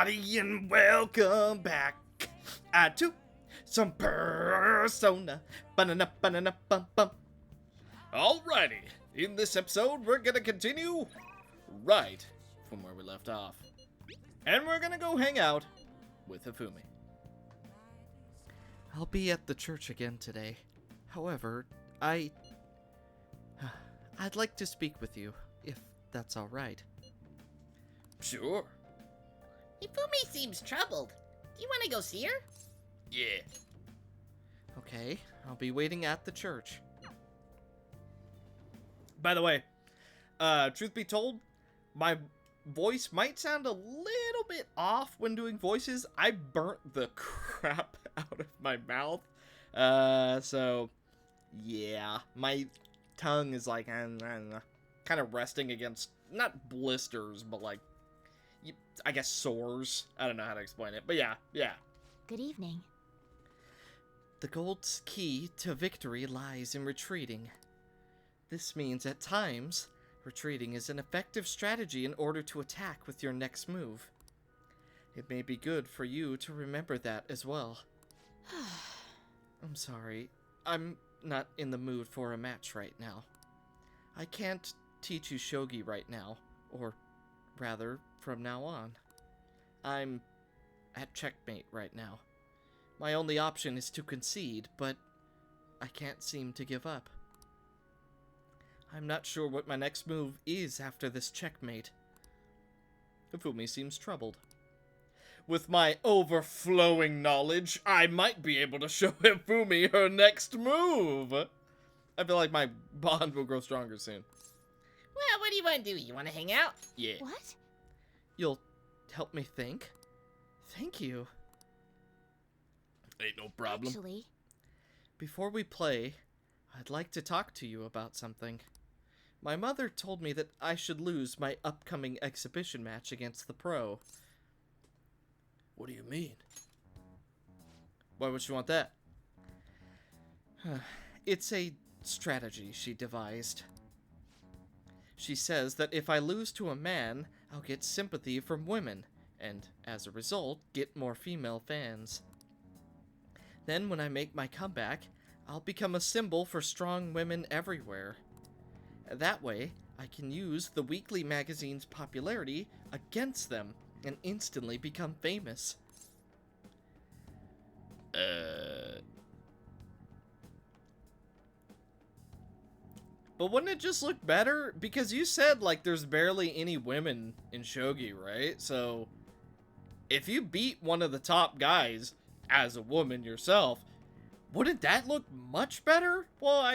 everybody, and welcome back to some Persona. Ba-na-na-ba-na-na-bum-bum. Alrighty, in this episode, we're gonna continue right from where we left off. And we're gonna go hang out with Hifumi. I'll be at the church again today. However, I'd like to speak with you, if that's alright. Sure. Hifumi seems troubled. Do you want to go see her? Yeah. Okay, I'll be waiting at the church. By the way, truth be told, my voice might sound a little bit off when doing voices. I burnt the crap out of my mouth. So, yeah, my tongue is like, kind of resting against, not blisters, but like, I guess sores. I don't know how to explain it, but yeah. Good evening. The gold's key to victory lies in retreating. This means at times, retreating is an effective strategy in order to attack with your next move. It may be good for you to remember that as well. I'm sorry, I'm not in the mood for a match right now. I can't teach you shogi right now, or rather, from now on. I'm at checkmate right now. My only option is to concede, but I can't seem to give up. I'm not sure what my next move is after this checkmate. Hifumi seems troubled. With my overflowing knowledge, I might be able to show Hifumi her next move. I feel like my bond will grow stronger soon. Well, what do you want to do? You want to hang out? Yeah. What? You'll help me think? Thank you. Ain't no problem. Actually, Before we play, I'd like to talk to you about something. My mother told me that I should lose my upcoming exhibition match against the pro. What do you mean? Why would she want that? It's a strategy she devised. She says that if I lose to a man, I'll get sympathy from women, and as a result, get more female fans. Then when I make my comeback, I'll become a symbol for strong women everywhere. That way, I can use the weekly magazine's popularity against them and instantly become famous. But wouldn't it just look better? Because you said, like, there's barely any women in shogi, right? So, if you beat one of the top guys as a woman yourself, wouldn't that look much better? Well,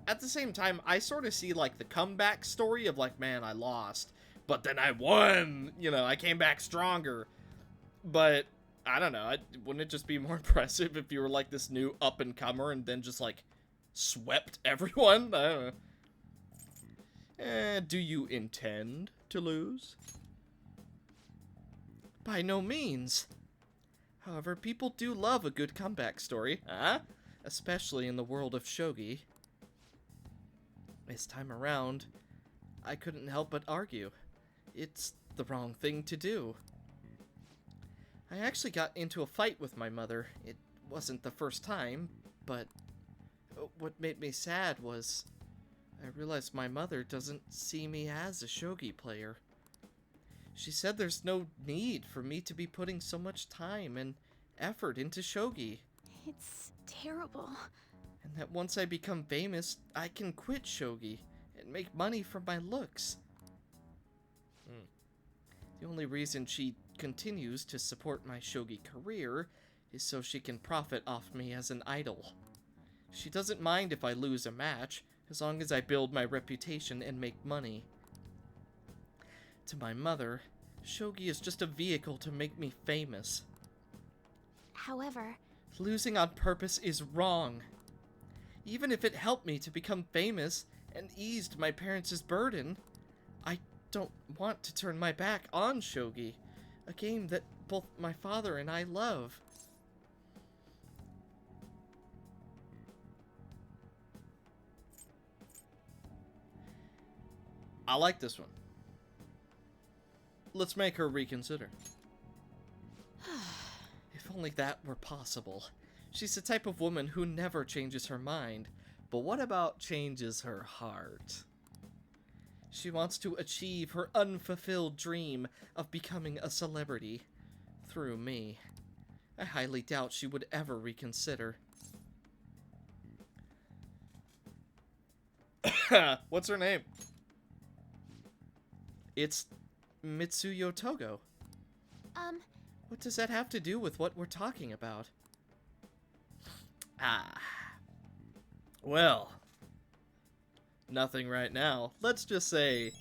at the same time, I sort of see, like, the comeback story of, like, man, I lost, but then I won. You know, I came back stronger. But, I don't know. Wouldn't it just be more impressive if you were, like, this new up-and-comer and then just, like, swept everyone? I don't know. Do you intend to lose? By no means. However, people do love a good comeback story, especially in the world of shogi. This time around, I couldn't help but argue. It's the wrong thing to do. I actually got into a fight with my mother. It wasn't the first time, but what made me sad was I realized my mother doesn't see me as a shogi player. She said there's no need for me to be putting so much time and effort into shogi, It's terrible. and that once I become famous, I can quit shogi and make money from my looks. The only reason she continues to support my shogi career is so she can profit off me as an idol. She doesn't mind if I lose a match, as long as I build my reputation and make money. To my mother, shogi is just a vehicle to make me famous. However, Losing on purpose is wrong. Even if it helped me to become famous and eased my parents' burden, I don't want to turn my back on shogi, a game that both my father and I love. I like this one. Let's make her reconsider. If only that were possible. She's the type of woman who never changes her mind. But what about changes her heart? She wants to achieve her unfulfilled dream of becoming a celebrity through me. I highly doubt she would ever reconsider. What's her name? It's Mitsuyo Togo. What does that have to do with what we're talking about? Well, nothing right now. Let's just say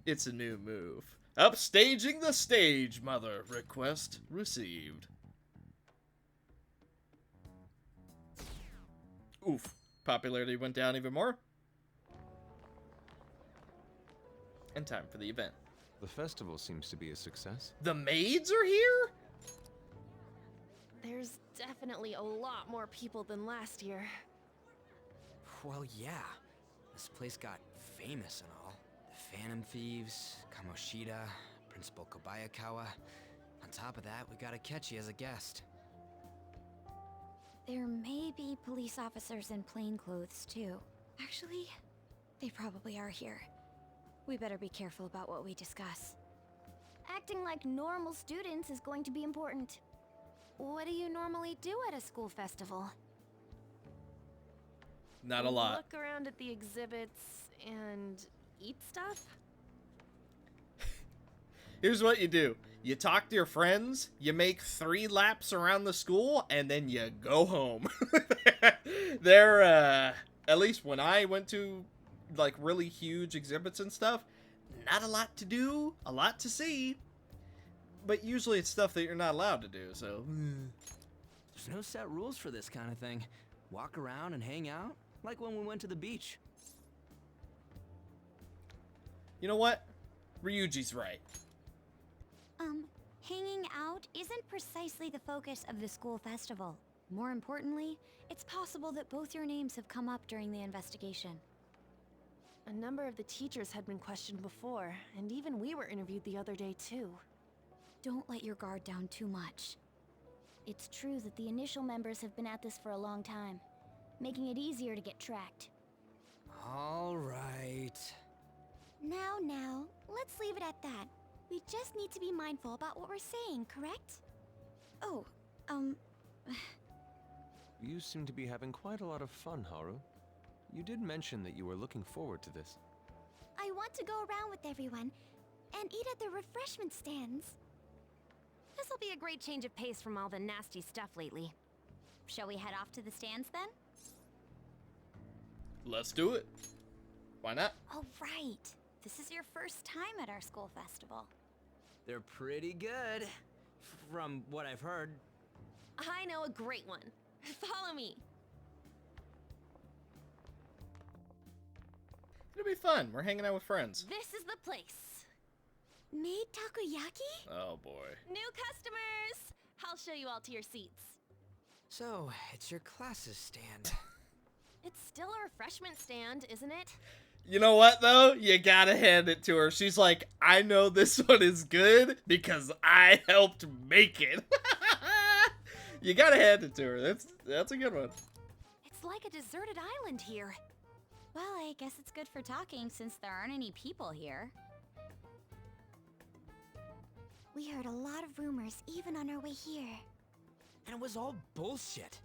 it's a new move. Upstaging the stage, mother. Request received. Oof. Popularity went down even more. And time for the event. The festival seems to be a success. The maids are here? There's definitely a lot more people than last year. Well, yeah. This place got famous and all. The Phantom Thieves, Kamoshida, Principal Kobayakawa. On top of that, we got Akechi as a guest. There may be police officers in plain clothes, too. Actually, they probably are here. We better be careful about what we discuss. Acting like normal students is going to be important. What do you normally do at a school festival? Not a lot. Look around at the exhibits and eat stuff? Here's what you do. You talk to your friends, you make 3 laps around the school, and then you go home. At least when I went to, like, really huge exhibits and stuff, not a lot to do, a lot to see. But usually it's stuff that you're not allowed to do, so... There's no set rules for this kind of thing. Walk around and hang out, like when we went to the beach. You know what? Ryuji's right. Hanging out isn't precisely the focus of the school festival. More importantly, it's possible that both your names have come up during the investigation. A number of the teachers had been questioned before, and even we were interviewed the other day too. Don't let your guard down too much. It's true that the initial members have been at this for a long time, making it easier to get tracked. All right. Now, let's leave it at that. We just need to be mindful about what we're saying, correct? Oh, You seem to be having quite a lot of fun, Haru. You did mention that you were looking forward to this. I want to go around with everyone and eat at the refreshment stands. This'll be a great change of pace from all the nasty stuff lately. Shall we head off to the stands then? Let's do it. Why not? Oh, right. This is your first time at our school festival. They're pretty good, from what I've heard. I know a great one. Follow me. It'll be fun. We're hanging out with friends. This is the place. Made takoyaki? Oh boy. New customers! I'll show you all to your seats. So, it's your class's stand. It's still a refreshment stand, isn't it? You know what, though? You gotta hand it to her. She's like, I know this one is good because I helped make it. You gotta hand it to her. That's a good one. It's like a deserted island here. Well, I guess it's good for talking since there aren't any people here. We heard a lot of rumors even on our way here. And it was all bullshit.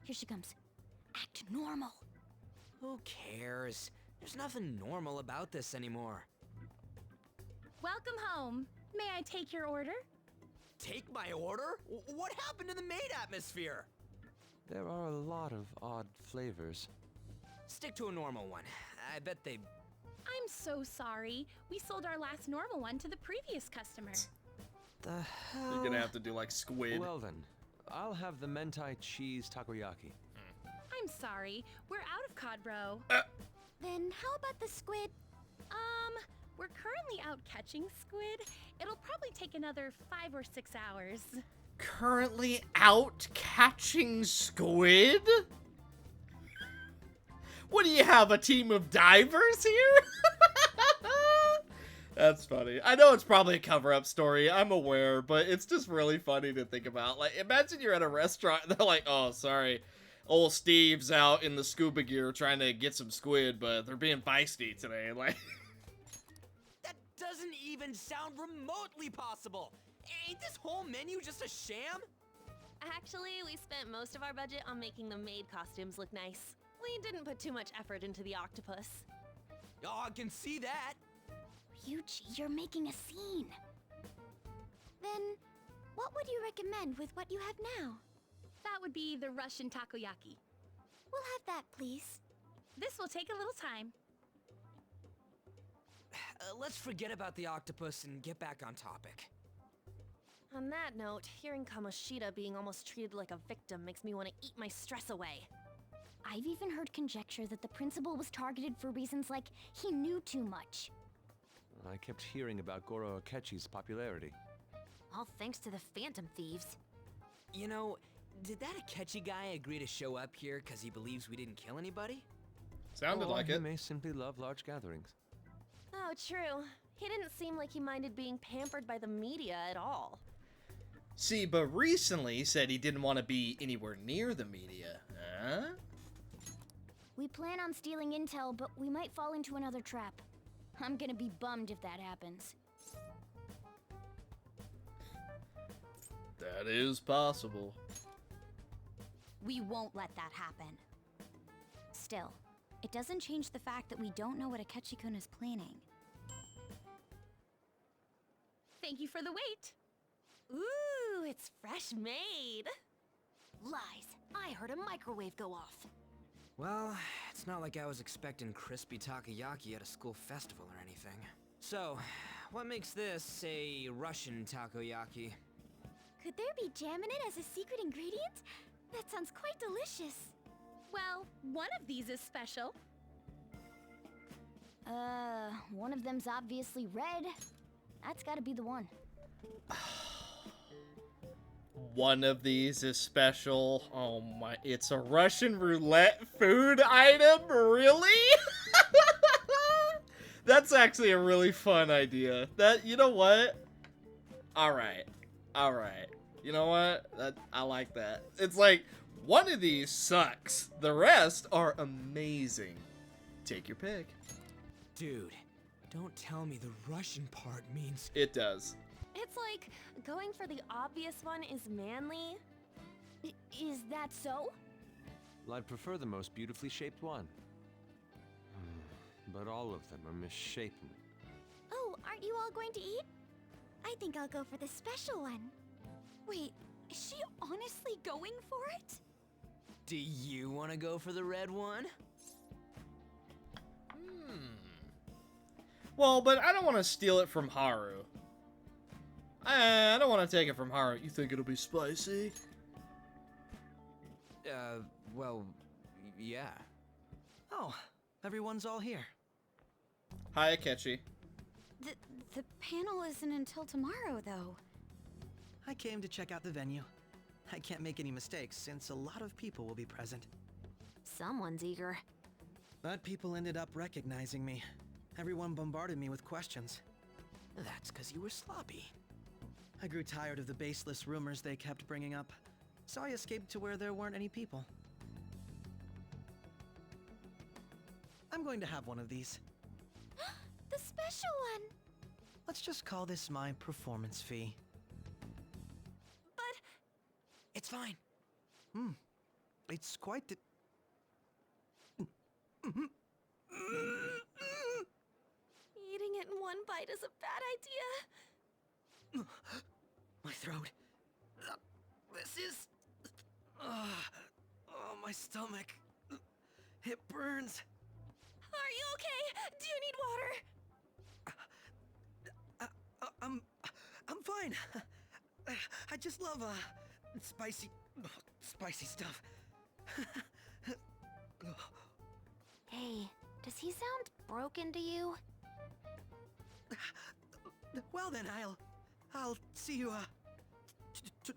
Here she comes. Act normal. Who cares? There's nothing normal about this anymore. Welcome home. May I take your order? Take my order? What happened to the maid atmosphere? There are a lot of odd flavors. Stick to a normal one. I bet they... I'm so sorry. We sold our last normal one to the previous customer. The hell? You're gonna have to do like squid. Well then, I'll have the mentai cheese takoyaki. I'm sorry. We're out of cod roe. Then how about the squid? We're currently out catching squid. It'll probably take another 5 or 6 hours. Currently out catching squid? What do you have, a team of divers here? That's funny. I know it's probably a cover-up story. I'm aware, but it's just really funny to think about. Like, imagine you're at a restaurant and they're like, "Oh, sorry, old Steve's out in the scuba gear trying to get some squid, but they're being feisty today." Like, That doesn't even sound remotely possible. Ain't this whole menu just a sham? Actually, we spent most of our budget on making the maid costumes look nice. We didn't put too much effort into the octopus. Oh, I can see that. Ryuji, you're making a scene. Then, what would you recommend with what you have now? That would be the Russian takoyaki. We'll have that, please. This will take a little time. Let's forget about the octopus and get back on topic. On that note, hearing Kamoshida being almost treated like a victim makes me want to eat my stress away. I've even heard conjecture that the principal was targeted for reasons like he knew too much. I kept hearing about Goro Akechi's popularity. All thanks to the Phantom Thieves. You know, did that Akechi guy agree to show up here because he believes we didn't kill anybody? sounded Or like he it. may simply love large gatherings. Oh, true. He didn't seem like he minded being pampered by the media at all. See, but recently he said he didn't want to be anywhere near the media. Huh? We plan on stealing intel, but we might fall into another trap. I'm gonna be bummed if that happens. That is possible. We won't let that happen. Still, it doesn't change the fact that we don't know what Akechi-kun is planning. Thank you for the wait. Ooh, it's fresh made. Lies. I heard a microwave go off. Well, it's not like I was expecting crispy takoyaki at a school festival or anything. So, what makes this a Russian takoyaki? Could there be jam in it as a secret ingredient? That sounds quite delicious. Well, one of these is special. One of them's obviously red. That's gotta be the one. One of these is special. Oh my, it's a Russian roulette food item? Really? That's actually a really fun idea. You know what? Alright. You know what? I like that. It's like, one of these sucks. The rest are amazing. Take your pick. Dude, don't tell me the Russian part means... It does. It's like going for the obvious one is manly. Is that so? Well, I'd prefer the most beautifully shaped one. But all of them are misshapen. Oh, aren't you all going to eat? I think I'll go for the special one. Wait, is she honestly going for it? Do you want to go for the red one? Well, but I don't want to steal it from Haru. I don't want to take it from Haru. You think it'll be spicy? Well, yeah. Oh, everyone's all here. Hi, Akechi. The panel isn't until tomorrow, though. I came to check out the venue. I can't make any mistakes since a lot of people will be present. Someone's eager. But people ended up recognizing me. Everyone bombarded me with questions. That's because you were sloppy. I grew tired of the baseless rumors they kept bringing up, so I escaped to where there weren't any people. I'm going to have one of these. The special one! Let's just call this my performance fee. But It's fine. It's quite the... eating it in one bite is a bad idea. My throat. This is... oh, my stomach. It burns. Are you okay? Do you need water? I'm fine. I just love, spicy stuff. Hey, does he sound broken to you? Well then, I'll see you,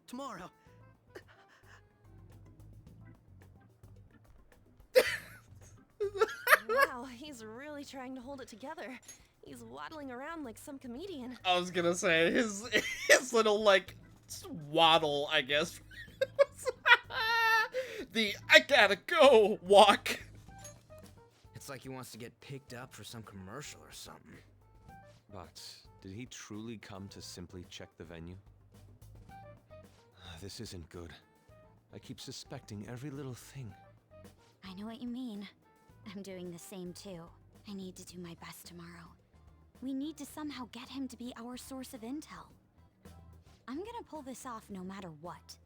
tomorrow. Wow, he's really trying to hold it together. He's waddling around like some comedian. I was gonna say, his little, like, waddle, I guess. The I gotta go walk. It's like he wants to get picked up for some commercial or something. But did he truly come to simply check the venue? This isn't good. I keep suspecting every little thing. I know what you mean. I'm doing the same too. I need to do my best tomorrow. We need to somehow get him to be our source of intel. I'm gonna pull this off no matter what.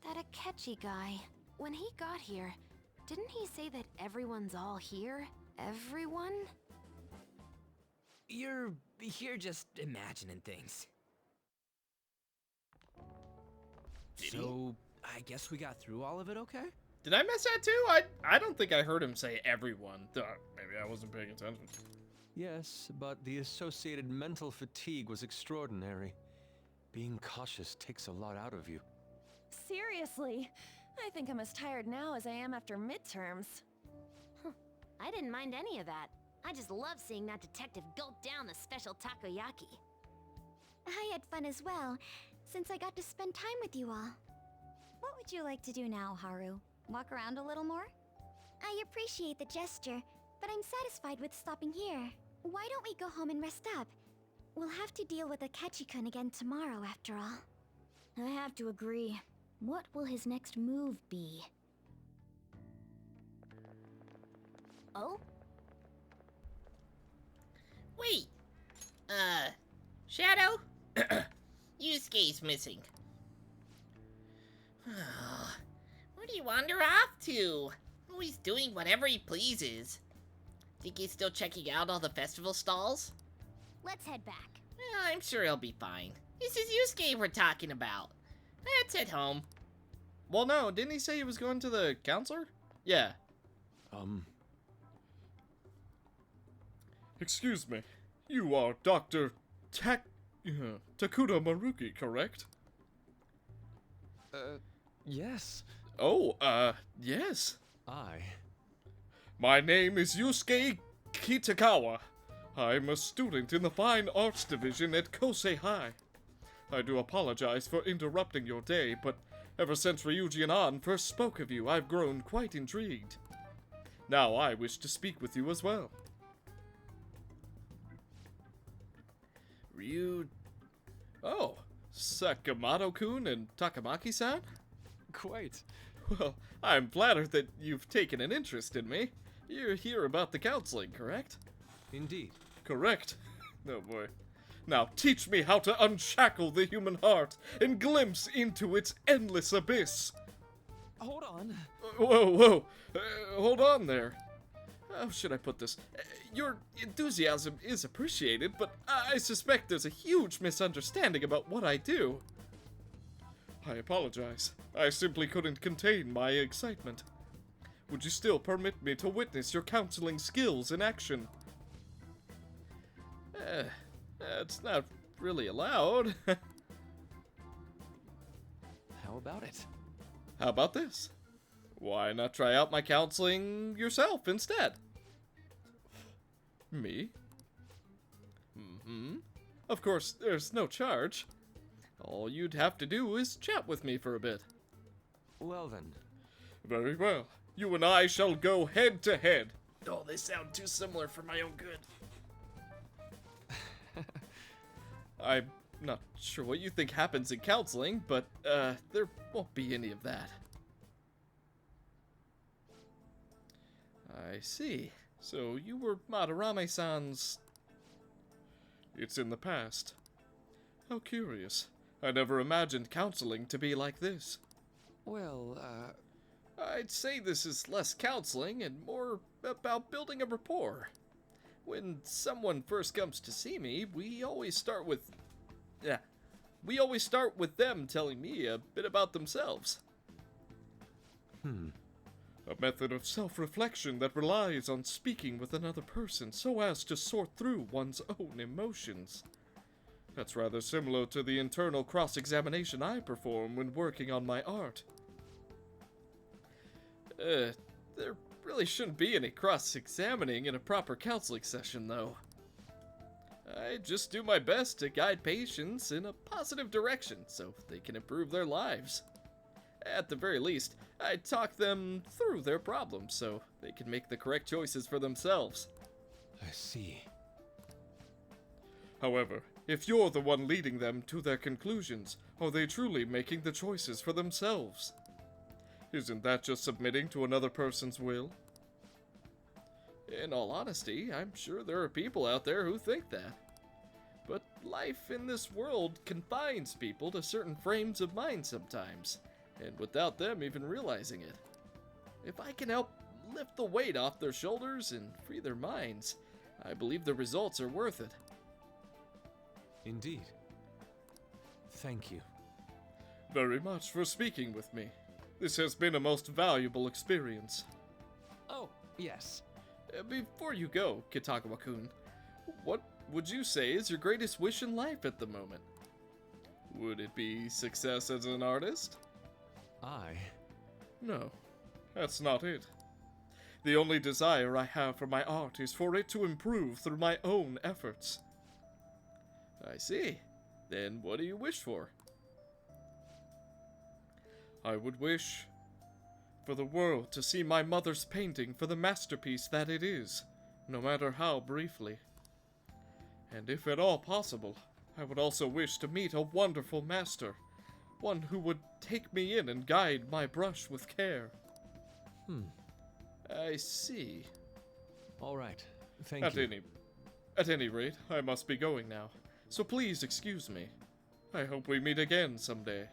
That Akechi guy, when he got here, didn't he say that everyone's all here? Everyone? You're just imagining things. So, I guess we got through all of it okay? Did I miss that too? I don't think I heard him say everyone. Maybe I wasn't paying attention. Yes, but the associated mental fatigue was extraordinary. Being cautious takes a lot out of you. Seriously, I think I'm as tired now as I am after midterms. I didn't mind any of that. I just love seeing that detective gulp down the special takoyaki. I had fun as well, since I got to spend time with you all. What would you like to do now, Haru? Walk around a little more? I appreciate the gesture, but I'm satisfied with stopping here. Why don't we go home and rest up? We'll have to deal with Akechi-kun again tomorrow, after all. I have to agree. What will his next move be? Oh? Wait. Shadow? Yusuke's missing. Where do you wander off to? Always doing whatever he pleases. Think he's still checking out all the festival stalls? Let's head back. I'm sure he'll be fine. This is Yusuke we're talking about. Let's head home. Well, no, didn't he say he was going to the counselor? Yeah. Excuse me. You are Dr. Takuda Maruki, correct? Yes. Oh, yes. My name is Yusuke Kitagawa. I'm a student in the Fine Arts Division at Kosei High. I do apologize for interrupting your day, but ever since Ryuji and An first spoke of you, I've grown quite intrigued. Now I wish to speak with you as well. Oh, Sakamoto-kun and Takamaki-san? Quite. Well, I'm flattered that you've taken an interest in me. You're here about the counseling, correct? Indeed. Correct. Oh boy. Now teach me how to unshackle the human heart and glimpse into its endless abyss. Hold on. Whoa. Hold on there. How should I put this? Your enthusiasm is appreciated, but I suspect there's a huge misunderstanding about what I do. I apologize. I simply couldn't contain my excitement. Would you still permit me to witness your counseling skills in action? It's not really allowed. How about it? How about this? Why not try out my counseling yourself instead? Me? Of course, there's no charge. All you'd have to do is chat with me for a bit. Well then. Very well. You and I shall go head to head. Oh, they sound too similar for my own good. I'm not sure what you think happens in counseling, but, there won't be any of that. I see. So you were Madarame-san's... It's in the past. How curious. I never imagined counseling to be like this. Well, I'd say this is less counseling and more about building a rapport. When someone first comes to see me, we always start with them telling me a bit about themselves. A method of self-reflection that relies on speaking with another person so as to sort through one's own emotions. That's rather similar to the internal cross-examination I perform when working on my art. There really shouldn't be any cross-examining in a proper counseling session, though. I just do my best to guide patients in a positive direction so they can improve their lives. At the very least, I talk them through their problems so they can make the correct choices for themselves. I see. However, if you're the one leading them to their conclusions, are they truly making the choices for themselves? Isn't that just submitting to another person's will? In all honesty, I'm sure there are people out there who think that. But life in this world confines people to certain frames of mind sometimes, and without them even realizing it. If I can help lift the weight off their shoulders and free their minds, I believe the results are worth it. Indeed. Thank you. Very much for speaking with me. This has been a most valuable experience. Oh, yes. Before you go, Kitagawa-kun, what would you say is your greatest wish in life at the moment? Would it be success as an artist? No, that's not it. The only desire I have for my art is for it to improve through my own efforts. I see. Then what do you wish for? I would wish for the world to see my mother's painting for the masterpiece that it is, no matter how briefly. And if at all possible, I would also wish to meet a wonderful master, one who would take me in and guide my brush with care. I see. All right. Thank you. At any rate, I must be going now, so please excuse me. I hope we meet again someday.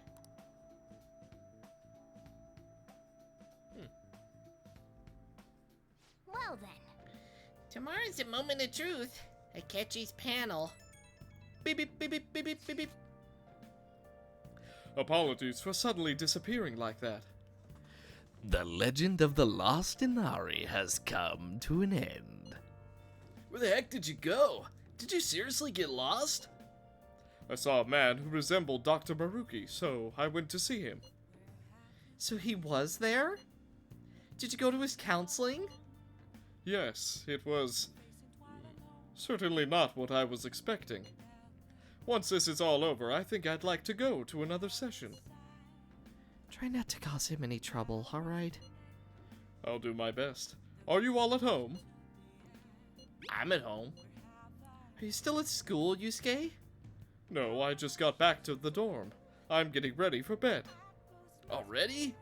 Well then. Tomorrow's a moment of truth. Akechi's panel. Beep beep beep beep beep beep beep beep. Apologies for suddenly disappearing like that. The legend of the lost Inari has come to an end. Where the heck did you go? Did you seriously get lost? I saw a man who resembled Dr. Maruki, so I went to see him. So he was there? Did you go to his counseling? Yes, it was certainly not what I was expecting. Once this is all over, I think I'd like to go to another session. Try not to cause him any trouble, alright? I'll do my best. Are you all at home? I'm at home. Are you still at school, Yusuke? No, I just got back to the dorm. I'm getting ready for bed. Already?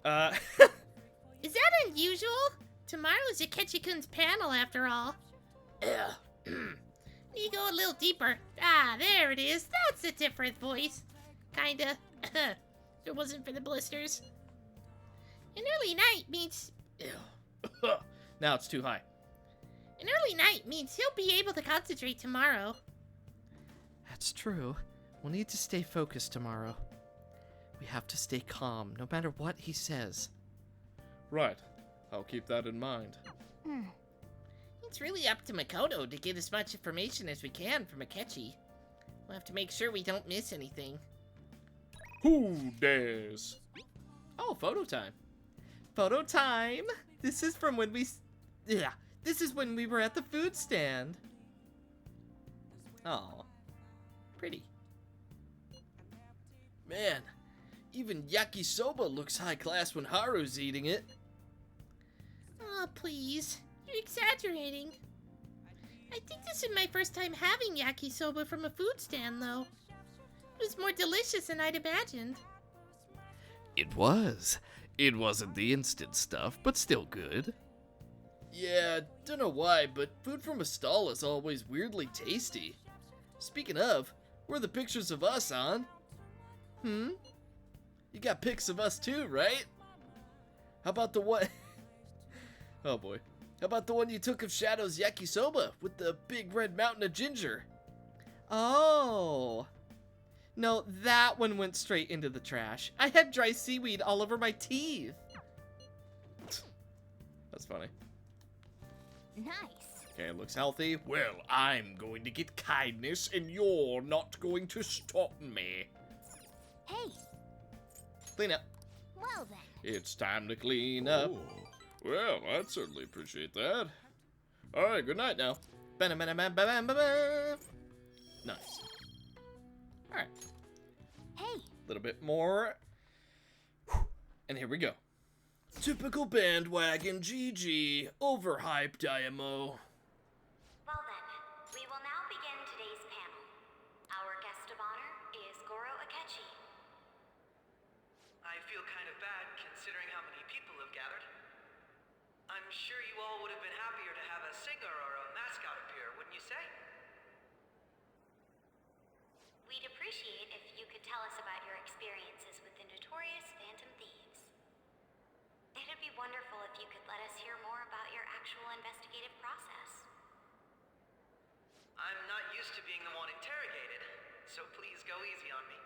Is that unusual? Tomorrow's Akechi-kun's panel, after all. Yeah. You go a little deeper. Ah, there it is. That's a different voice. Kinda. If it wasn't for the blisters. An early night means... Ew. Now it's too high. An early night means he'll be able to concentrate tomorrow. That's true. We'll need to stay focused tomorrow. We have to stay calm, no matter what he says. Right. I'll keep that in mind. It's really up to Makoto to get as much information as we can from Akechi. We'll have to make sure we don't miss anything. Who dares? Oh, photo time. Photo time! This is from when we... Yeah, this is when we were at the food stand. Oh, pretty. Man, even yakisoba looks high class when Haru's eating it. Oh, please. You're exaggerating. I think this is my first time having yakisoba from a food stand, though. It was more delicious than I'd imagined. It was. It wasn't the instant stuff, but still good. Yeah, don't know why, but food from a stall is always weirdly tasty. Speaking of, where are the pictures of us on? You got pics of us too, right? How about the one... Oh boy. How about the one you took of Shadow's yakisoba with the big red mountain of ginger? Oh. No, that one went straight into the trash. I had dry seaweed all over my teeth. That's funny. Nice. Okay, looks healthy. Well, I'm going to get kindness, and you're not going to stop me. Hey, Clean up. what Well then. It's time to clean up. Well, I'd certainly appreciate that. Alright, good night now. Ba-da-ba-da-ba-ba-ba-ba. Nice. Alright. Hey, A little bit more. And here we go. Typical bandwagon GG. Overhyped IMO. Well then, we will now begin today's panel. Our guest of honor is Goro Akechi. I feel kind of bad considering how many people have gathered. I'm sure you all would have been happier to have a singer or a mascot appear, wouldn't you say? We'd appreciate if you could tell us about your experiences with the notorious Phantom Thieves. It'd be wonderful if you could let us hear more about your actual investigative process. I'm not used to being the one interrogated, so please go easy on me.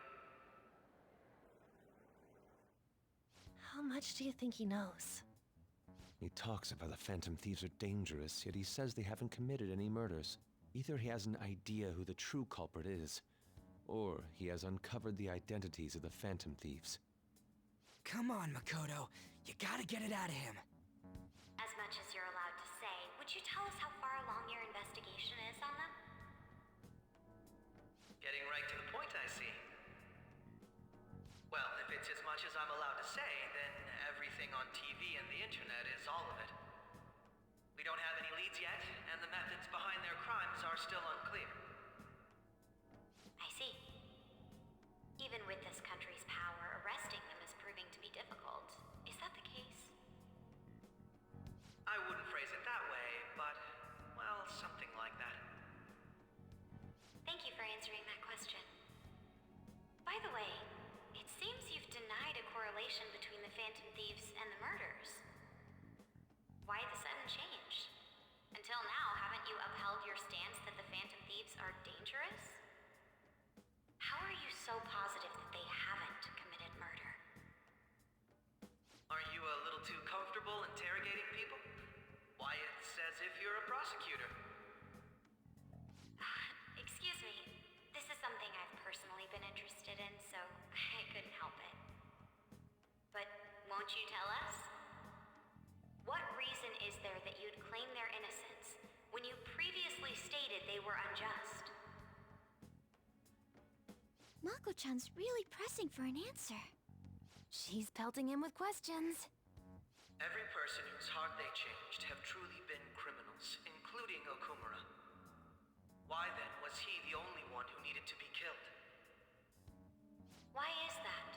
How much do you think he knows? He talks about the Phantom Thieves are dangerous, yet he says they haven't committed any murders. Either he has an idea who the true culprit is, or he has uncovered the identities of the Phantom Thieves. Come on, Makoto. You gotta get it out of him. As much as you're allowed to say, would you tell us how far along your investigation is on them? Getting right to the point, I see. Well, if it's as much as I'm allowed to say, then everything on TV and the internet is all of it. We don't have any leads yet, and the methods behind their crimes are still unclear. I see. Even with this country's power, arresting them is proving to be difficult. Is that the case? I wouldn't phrase it that way, but, well, something like that. Thank you for answering that question. By the way, it seems you've denied a correlation between the Phantom Thieves and the murders. Why the sudden change? Until now, haven't you upheld your stance that the Phantom Thieves are dangerous? How are you so positive that they haven't committed murder? Aren't you a little too comfortable interrogating people? Why, it's as if you're a prosecutor. Excuse me. This is something I've personally been interested in, so I couldn't help it. But won't you tell us? What reason is there that you'd claim their innocence when you previously stated they were unjust? Mako-chan's really pressing for an answer. she's pelting him with questions. Every person whose heart they changed have truly been criminals, including Okumura. Why then was he the only one who needed to be killed? Why is that?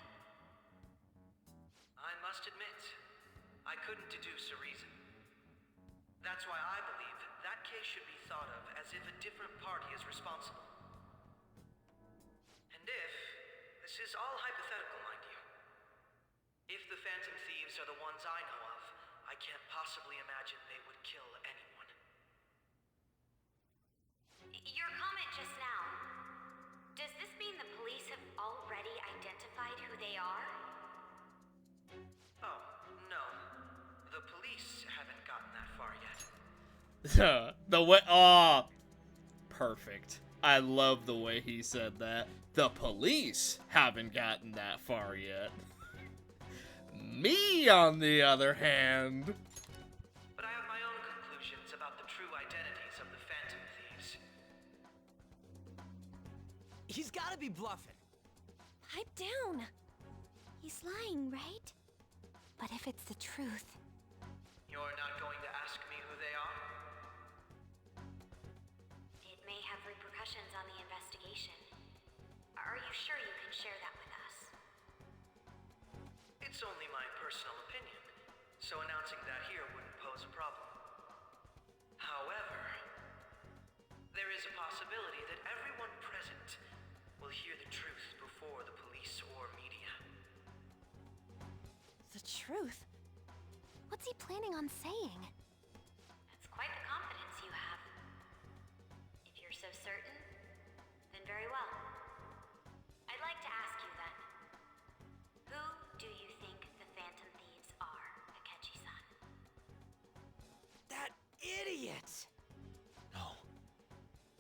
I must admit, I couldn't deduce a reason. That's why I believe that case should be thought of as if a different party is responsible. And if, this is all hypothetical, mind you, if the Phantom Thieves are the ones I know of, I can't possibly imagine they would kill anyone. Your comment just now, does this mean the police have already identified who they are? Oh, no. The police haven't gotten that far yet. The way, oh, perfect. I love the way he said that. The police haven't gotten that far yet. Me, on the other hand. But I have my own conclusions about the true identities of the Phantom Thieves. He's gotta be bluffing. Pipe down. He's lying, right? But if it's the truth, You're not going to ask me who they are? It may have repercussions on the investigation. Are you sure you can share that with us? It's only my personal opinion, so announcing that here wouldn't pose a problem. However, there is a possibility that everyone present will hear the truth before the police or media. the truth? What's he planning on saying? That's quite the confidence you have. If you're so certain, then very well. I'd like to ask you then, who do you think the Phantom Thieves are, Akechi-san? That idiot! No.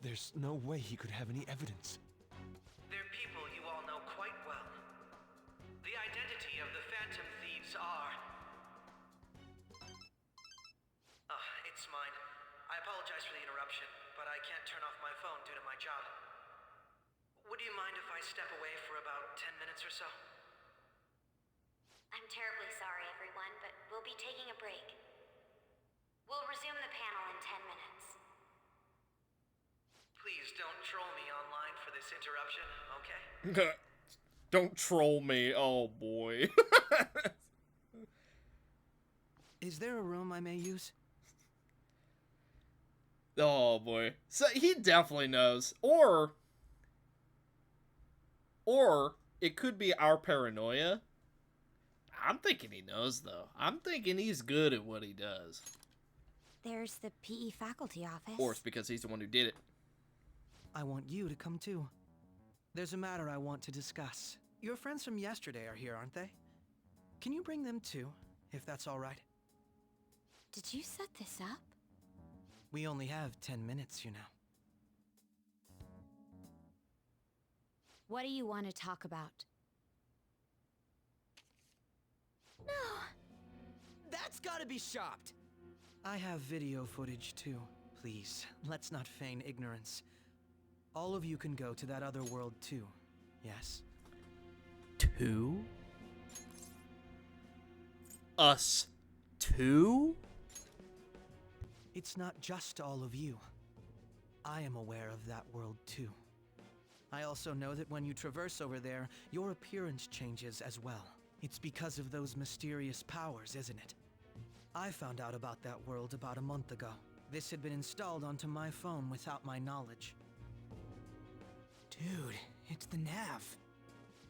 There's no way he could have any evidence. They're people you all know quite well. The identity of the Phantom Thieves mine. I apologize for the interruption, but I can't turn off my phone due to my job. Would you mind if I step away for about 10 minutes or so? I'm terribly sorry, everyone, but we'll be taking a break. We'll resume the panel in 10 minutes. Please don't troll me online for this interruption, okay? Don't troll me. Oh boy. Is there a room I may use? Oh boy. So he definitely knows. Or it could be our paranoia. I'm thinking he knows though. I'm thinking he's good at what he does. There's the PE faculty office. Or it's because he's the one who did it. I want you to come too. There's a matter I want to discuss. Your friends from yesterday are here, aren't they? Can you bring them too, if that's all right? Did you set this up? We only have 10 minutes, you know. What do you want to talk about? No! That's gotta be shopped! I have video footage too. Please, let's not feign ignorance. All of you can go to that other world too, yes? 2? Us 2? It's not just all of you. I am aware of that world too. I also know that when you traverse over there, your appearance changes as well. It's because of those mysterious powers, isn't it? I found out about that world about a month ago. This had been installed onto my phone without my knowledge. Dude, it's the nav.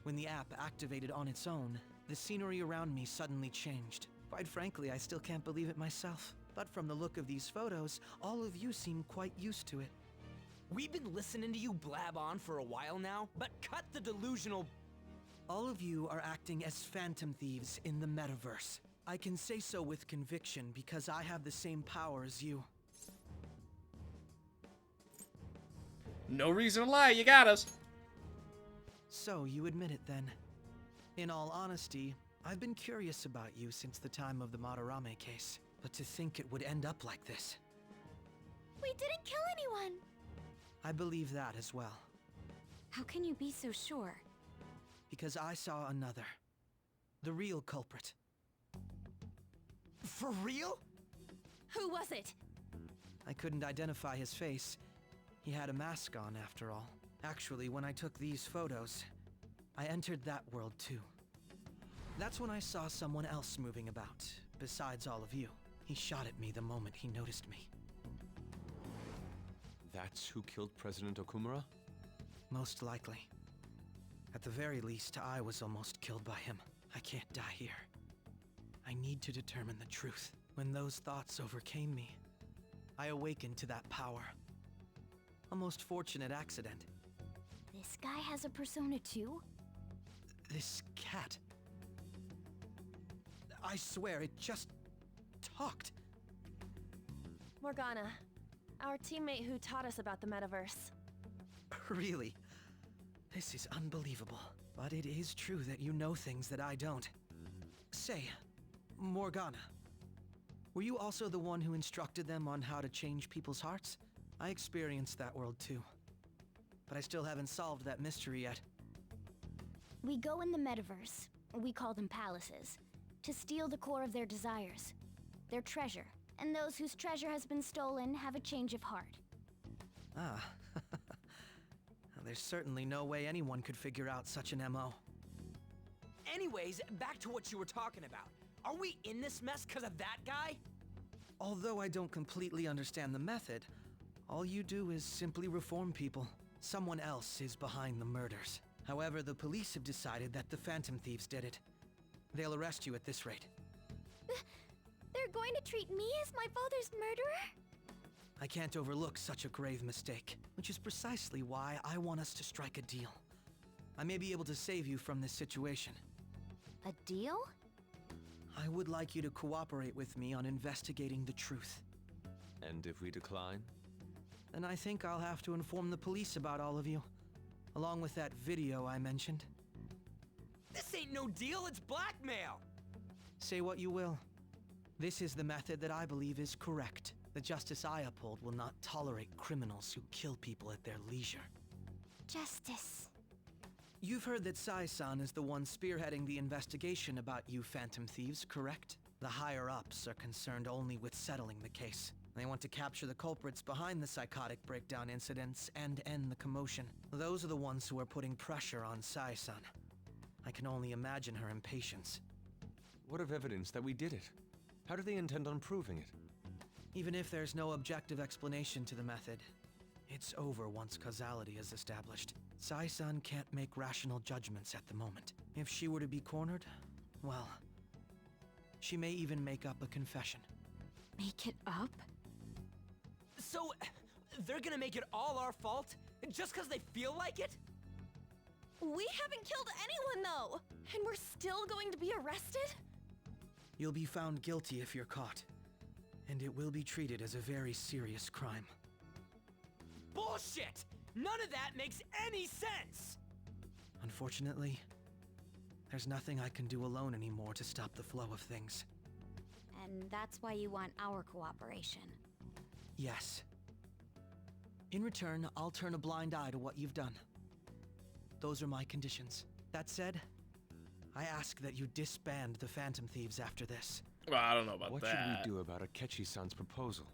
When the app activated on its own, the scenery around me suddenly changed. Quite frankly, I still can't believe it myself. But from the look of these photos, all of you seem quite used to it. We've been listening to you blab on for a while now, but cut the delusional... All of you are acting as phantom thieves in the metaverse. I can say so with conviction because I have the same power as you. No reason to lie, you got us. So you admit it then. In all honesty, I've been curious about you since the time of the Madarame case. But to think it would end up like this. We didn't kill anyone! I believe that as well. How can you be so sure? Because I saw another. The real culprit. For real? Who was it? I couldn't identify his face. He had a mask on, after all. Actually, when I took these photos, I entered that world too. That's when I saw someone else moving about, besides all of you. He shot at me the moment he noticed me. That's who killed President Okumura? Most likely. At the very least, I was almost killed by him. I can't die here. I need to determine the truth. When those thoughts overcame me, I awakened to that power. A most fortunate accident. This guy has a persona too? This cat. I swear, it just talked. Morgana, our teammate who taught us about the metaverse. Really? This is unbelievable. But it is true that you know things that I don't. Say, Morgana, were you also the one who instructed them on how to change people's hearts? I experienced that world too. But I still haven't solved that mystery yet. We go in the metaverse, we call them palaces, to steal the core of their desires, their treasure, and those whose treasure has been stolen have a change of heart. Ah. There's certainly no way anyone could figure out such an MO. Anyways, back to what you were talking about. Are we in this mess because of that guy? Although I don't completely understand the method, all you do is simply reform people. Someone else is behind the murders. However, the police have decided that the Phantom Thieves did it. They'll arrest you at this rate. They're going to treat me as my father's murderer? I can't overlook such a grave mistake, which is precisely why I want us to strike a deal. I may be able to save you from this situation. A deal? I would like you to cooperate with me on investigating the truth. And if we decline? Then I think I'll have to inform the police about all of you, along with that video I mentioned. This ain't no deal, it's blackmail! Say what you will. This is the method that I believe is correct. The justice I uphold will not tolerate criminals who kill people at their leisure. Justice. You've heard that Sai-san is the one spearheading the investigation about you phantom thieves, correct? The higher-ups are concerned only with settling the case. They want to capture the culprits behind the psychotic breakdown incidents and end the commotion. Those are the ones who are putting pressure on Sai-san. I can only imagine her impatience. What of evidence that we did it? How do they intend on proving it? Even if there's no objective explanation to the method, it's over once causality is established. Sai-san can't make rational judgments at the moment. If she were to be cornered, well, she may even make up a confession. Make it up? So, they're gonna make it all our fault? Just because they feel like it? We haven't killed anyone, though! And we're still going to be arrested? You'll be found guilty if you're caught, and it will be treated as a very serious crime. Bullshit! None of that makes any sense! Unfortunately, there's nothing I can do alone anymore to stop the flow of things. And that's why you want our cooperation. Yes. In return, I'll turn a blind eye to what you've done. Those are my conditions. That said, I ask that you disband the Phantom Thieves after this. Well, I don't know about what that. What should we do about Akechi-san's proposal?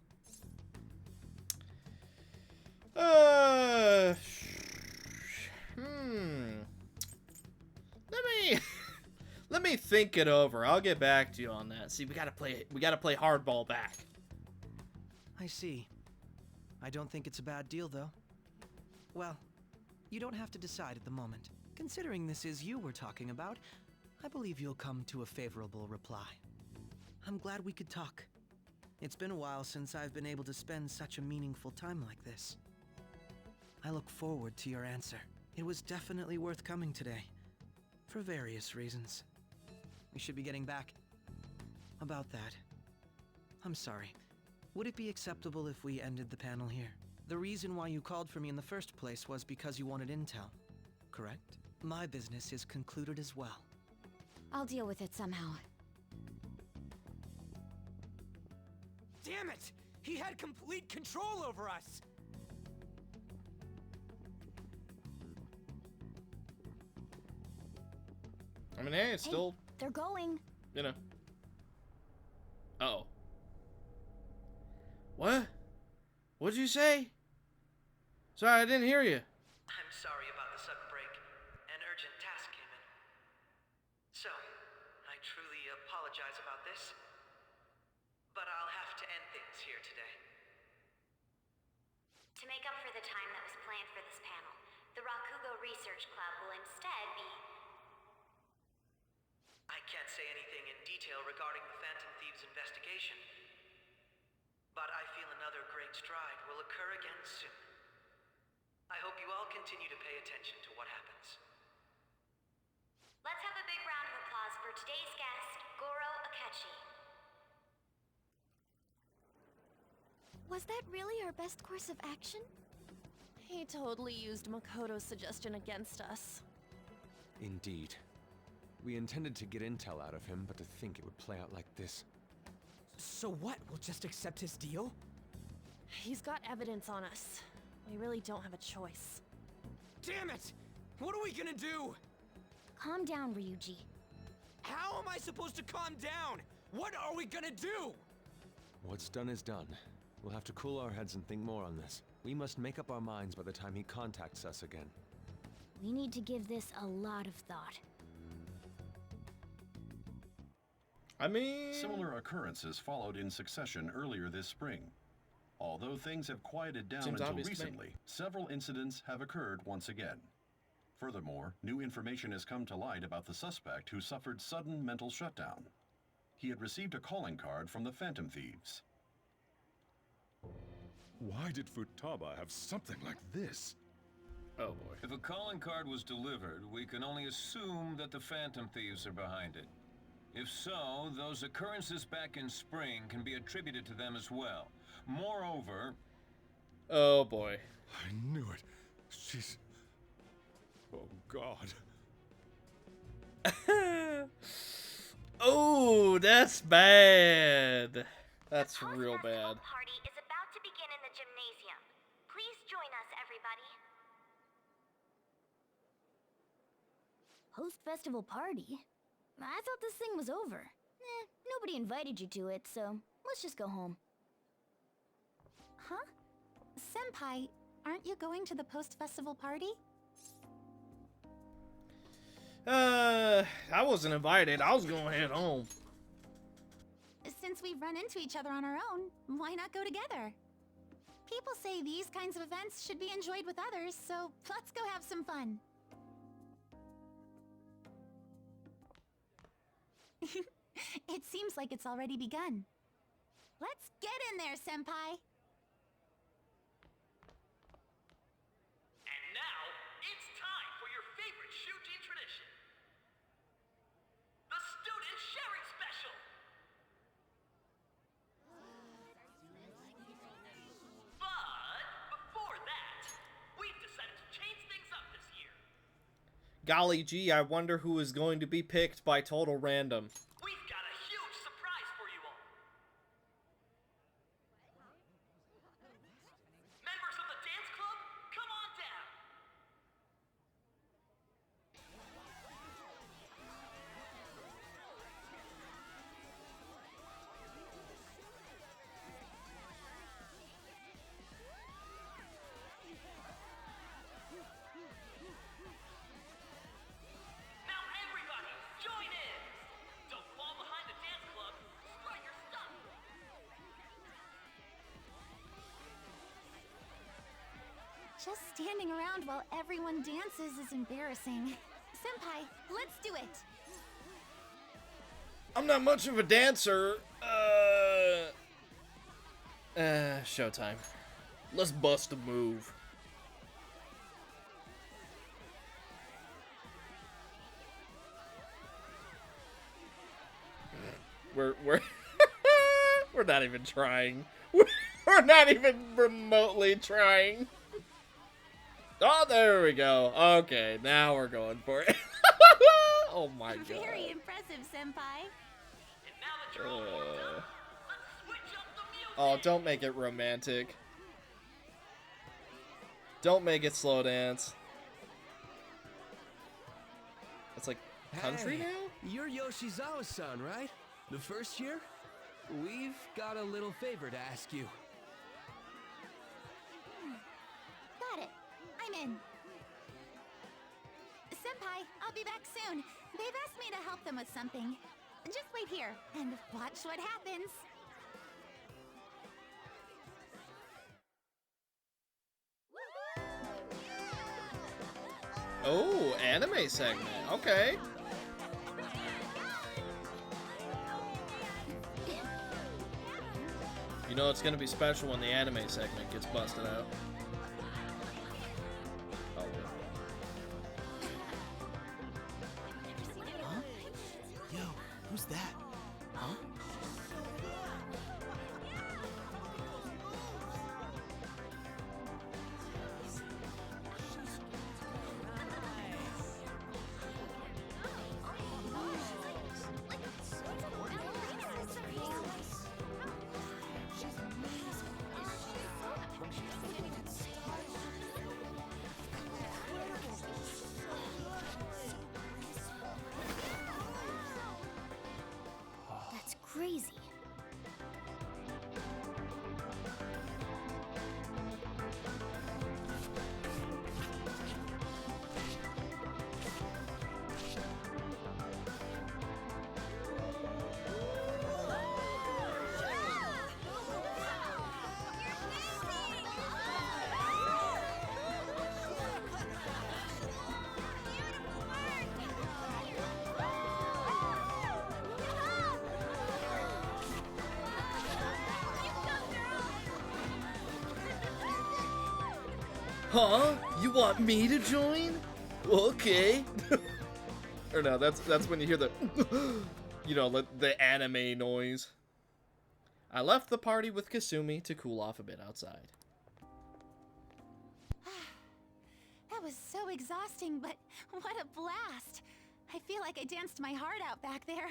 Let me think it over. I'll get back to you on that. See, we gotta play hardball back. I see. I don't think it's a bad deal, though. Well, you don't have to decide at the moment. Considering this is you we're talking about, I believe you'll come to a favorable reply. I'm glad we could talk. It's been a while since I've been able to spend such a meaningful time like this. I look forward to your answer. It was definitely worth coming today, for various reasons. We should be getting back. About that, I'm sorry. Would it be acceptable if we ended the panel here? The reason why you called for me in the first place was because you wanted intel, correct? My business is concluded as well. I'll deal with it somehow. Damn it! He had complete control over us! I mean, hey, it's still... They're going. You know. Uh-oh. What? What'd you say? Sorry, I didn't hear you. I'm sorry about the sudden break. An urgent task came in. So, I truly apologize about this. But I'll have to end things here today. To make up for the time that was planned for this panel, the Rakugo Research Club will instead be... I can't say anything in detail regarding the Phantom Thieves investigation. But I feel another great stride will occur again soon. I hope you all continue to pay attention to what happens. Let's have a big round of applause for today's guest, Goro Akechi. Was that really our best course of action? He totally used Makoto's suggestion against us. Indeed. We intended to get intel out of him, but to think it would play out like this. So what? We'll just accept his deal? He's got evidence on us. We really don't have a choice. Damn it! What are we gonna do? Calm down, Ryuji. How am I supposed to calm down? What are we gonna do? What's done is done. We'll have to cool our heads and think more on this. We must make up our minds by the time he contacts us again. We need to give this a lot of thought. I mean... Similar occurrences followed in succession earlier this spring. Although things have quieted down Seems until obvious to me. recently, several incidents have occurred once again. Furthermore, new information has come to light about the suspect who suffered sudden mental shutdown. He had received a calling card from the Phantom Thieves. Why did Futaba have something like this? Oh boy. If a calling card was delivered, we can only assume that the Phantom Thieves are behind it. If so, those occurrences back in spring can be attributed to them as well. Moreover... Oh boy. I knew it. She's... Oh God. Oh, that's bad. That's real bad. Party is join us, everybody. Post-festival party? I thought this thing was over. Nobody invited you to it, so let's just go home. Huh? Senpai, aren't you going to the post-festival party? I wasn't invited. I was gonna head home. Since we've run into each other on our own, why not go together? People say these kinds of events should be enjoyed with others, so let's go have some fun. It seems like it's already begun. Let's get in there, Senpai! And now, it's time for your favorite Shuji tradition. The Student Sharing Special! But before that, we've decided to change things up this year. Golly gee, I wonder who is going to be picked by total random. We've got a huge surprise for you all. Members of the dance club, come on down. Now everybody, join in. Don't fall behind the dance club. Strut your stuff. Just standing around while everyone dances is embarrassing. Senpai, let's do it! I'm not much of a dancer. Showtime. Let's bust a move. We're we're not even trying. We're not even remotely trying. Oh, there we go. Okay, now we're going for it. Oh my god. Very impressive, Senpai. Oh, don't make it romantic. Don't make it slow dance. It's like country Hey, now? You're Yoshizawa-san, right? The first year? We've got a little favor to ask you. Got it. I'm in. Senpai, I'll be back soon. They've asked me to help them with something. Just wait here and watch what happens. Oh, anime segment. Okay. You know it's gonna be special when the anime segment gets busted out. Oh. Huh? Yo, who's that? Huh? That's crazy. Huh? You want me to join? Okay. Or no, that's when you hear the, you know, the anime noise. I left the party with Kasumi to cool off a bit outside. That was so exhausting, but what a blast! I feel like I danced my heart out back there.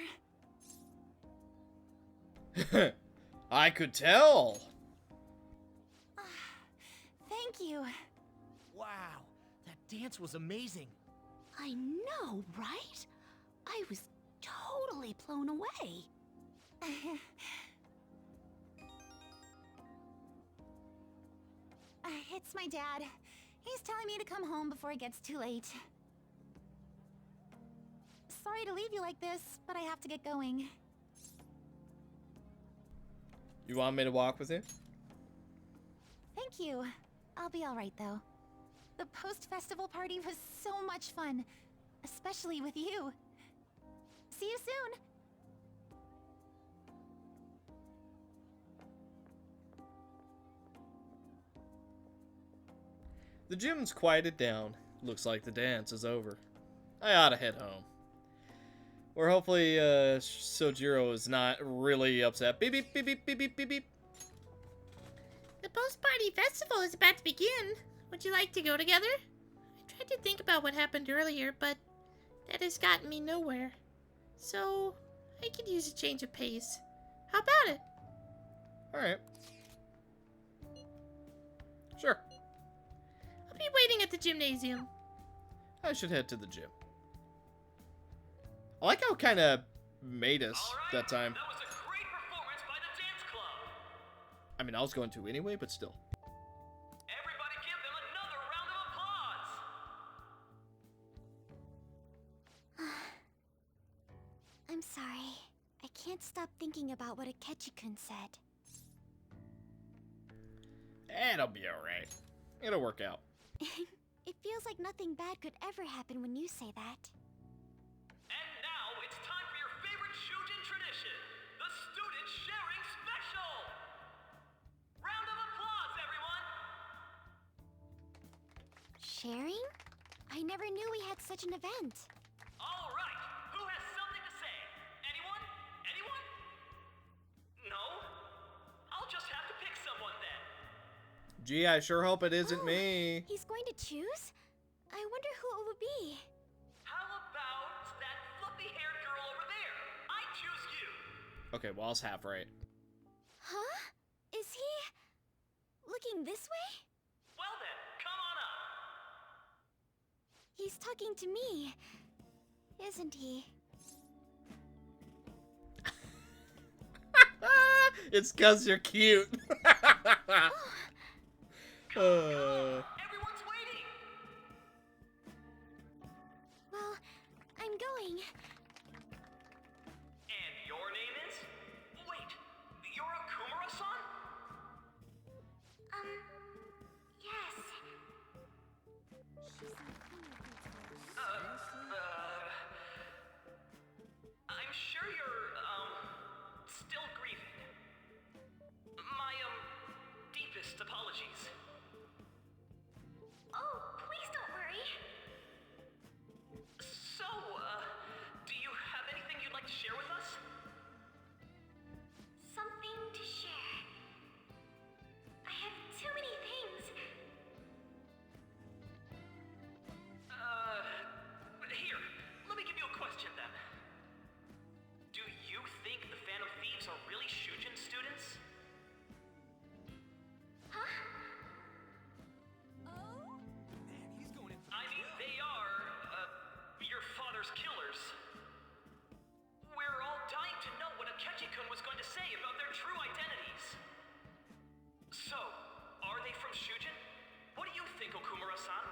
I could tell. Thank you. too. Wow, that dance was amazing. I know, right? I was totally blown away. It's my dad. He's telling me to come home before it gets too late. Sorry to leave you like this, but I have to get going. You want me to walk with you? Thank you. I'll be alright though. The post-festival party was so much fun, especially with you. See you soon! The gym's quieted down. Looks like the dance is over. I ought to head home. Or hopefully, Sojiro is not really upset. Beep, beep, beep, beep, beep, beep, beep, beep. The post-party festival is about to begin. Would you like to go together? I tried to think about what happened earlier, but that has gotten me nowhere. So, I could use a change of pace. How about it? Alright. Sure. I'll be waiting at the gymnasium. I should head to the gym. I like how it kind of made us that time. That was a great performance by the dance club. I mean, I was going to anyway, but still. Everybody give them another round of applause. I'm sorry. I can't stop thinking about what Akechi-kun said. It'll be alright. It'll work out. It feels like nothing bad could ever happen when you say that. And now it's time for your favorite Shujin tradition, the student sharing special. Round of applause, everyone. Sharing? I never knew we had such an event. All right, who has something to say? Anyone? Anyone? No? I'll just have to pick someone then. Gee, I sure hope it isn't me. He's going to choose? I wonder who it would be. How about that fluffy-haired girl over there? I choose you. Okay, well, I was half right. Huh? Is he looking this way? Well then, come on up. He's talking to me, isn't he? It's 'cause you're cute. Everyone's waiting. Well, I'm going. And your name is? Wait, you're a Kumura-san? Yes. I'm sure you're, still grieving. My, deepest apologies. Oh, please don't worry. So, do you have anything you'd like to share with us? Something to share. I have too many things. Here, let me give you a question then. Do you think the Phantom Thieves are really Shujin students? Huh? Man, he's going in for I mean, they are, your father's killers. We're all dying to know what Akechi-kun was going to say about their true identities. So, are they from Shujin? What do you think, Okumura-san?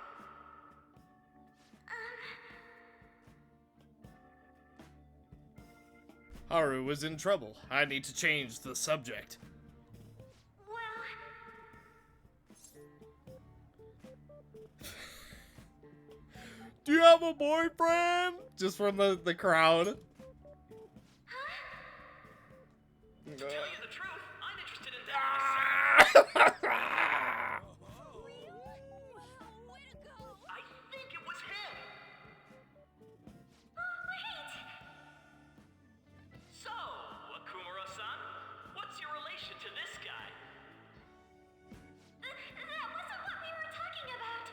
Haru is in trouble. I need to change the subject. Do you have a boyfriend? Just from the crowd. To tell you the truth, I'm interested in that myself. I think it was him. So, Akumura-san, what's your relation to this guy? That wasn't what we were talking about.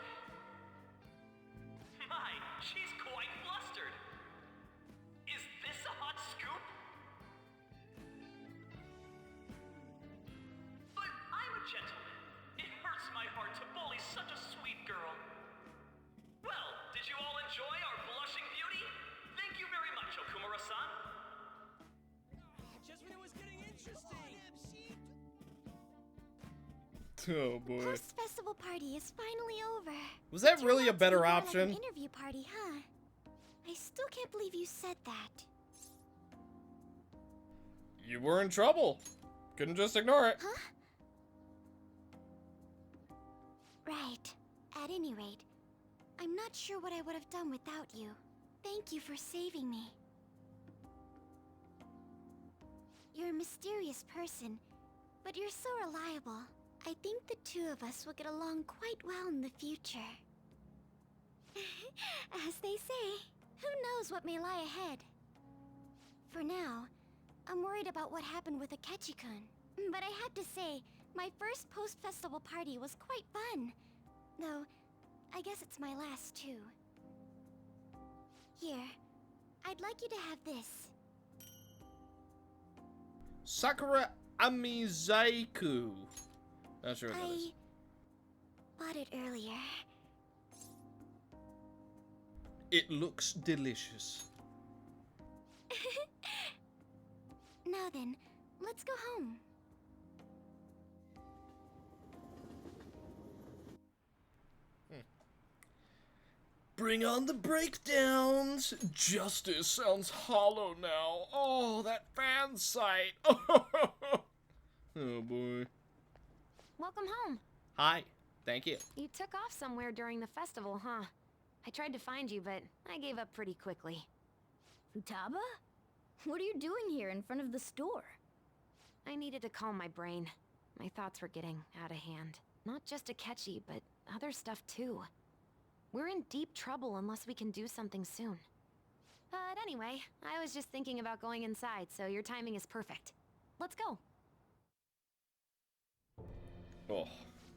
My, she's quite flustered. Is this a hot scoop? Oh boy. Post-festival party is finally over. Was that Turned really a out to be better more option? Like an interview party, huh? I still can't believe you said that. You were in trouble. Couldn't just ignore it. Huh? Right. At any rate, I'm not sure what I would have done without you. Thank you for saving me. You're a mysterious person, but you're so reliable. I think the two of us will get along quite well in the future. As they say, who knows what may lie ahead? For now, I'm worried about what happened with Akechi-kun. But I have to say, my first post-festival party was quite fun. Though, I guess it's my last too. Here, I'd like you to have this. Sakura Amizaiku. Not sure what that is. I bought it earlier. It looks delicious. Now then, let's go home. Bring on the breakdowns. Justice sounds hollow now. Oh, that fan site. Oh boy. Welcome home. Hi. Thank you. You took off somewhere during the festival, huh? I tried to find you, but I gave up pretty quickly. Futaba? What are you doing here in front of the store? I needed to calm my brain. My thoughts were getting out of hand. Not just Akechi, but other stuff too. We're in deep trouble unless we can do something soon. But anyway, I was just thinking about going inside, so your timing is perfect. Let's go. Oh.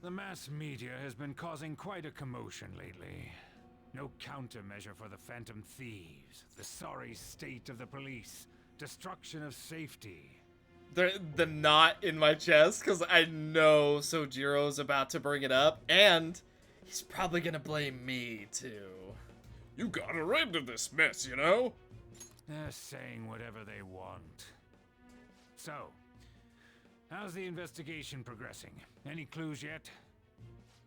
The mass media has been causing quite a commotion lately. No countermeasure for the Phantom Thieves, the sorry state of the police, destruction of safety. The knot in my chest, because I know Sojiro's about to bring it up, and he's probably gonna blame me, too. You got her into this mess, you know? They're saying whatever they want. So, how's the investigation progressing? Any clues yet?